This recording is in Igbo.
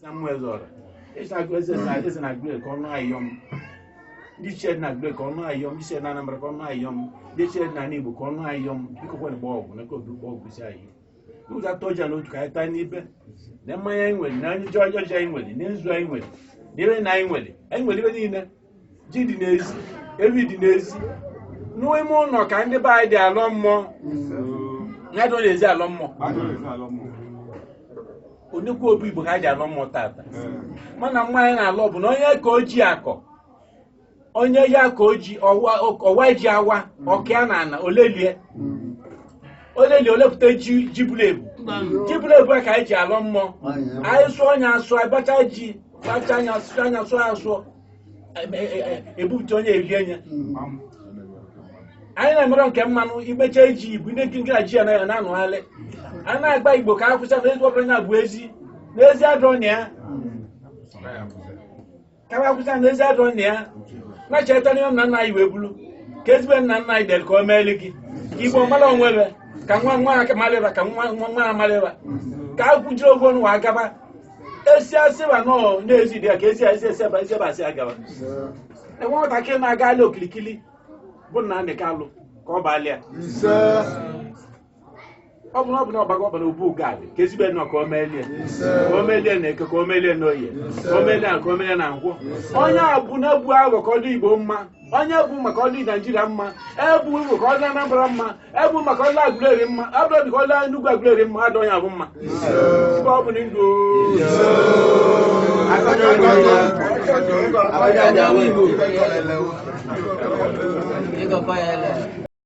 Samuelzora. It's not good as an agreed corner ayom. This shed not great corner ayom, this said number corner ayom, this said Nanibu corner ayom, because what Bob, and I could do Bob beside you. Who that told you to get tiny bit? Then my angle, none Georgia Janwell, names Janwell, never 9 well, and will even in Gidinese, every dinese. No more nor can they buy the alarm more. Not only is there alarm more. Only people had their long more tata. Man, I'm mine, I love no Yakojiako. Onye Yakoji or Wajawa or Canan or Lelia. Only left the Jibule. Jibule work I along more. I saw ya so I but I G. Batanya Strana so a boot on a I am wrong, Camano, Ibeji, we didn't get a Giana and Annuale. And I buy book out for some open up Wezi. There's that on there. Cavacusan, there's that on there. Not Chatanium Nana Blue. Kesben Nana del Comeliki. Keep on Malon Weber. Can one Maleva, can one Maleva. Calcujo one Wakaba. Essiva no, Nazi, their case, I said, Sebasiagava. And what I came, I got look, Likili. Bunande Carlo, Cobalia. Sir, I'm not about Bugatti, Kisben or Comelian, Comelian, no year, Comelian, Onya Bunabua, Cody Boma, Onya Bumacoli, Nigeria, Ebu Cola Nambrama, Ebu Macola Glerim, Abba Cola Nuga Glerim, Madoya Buma. Bob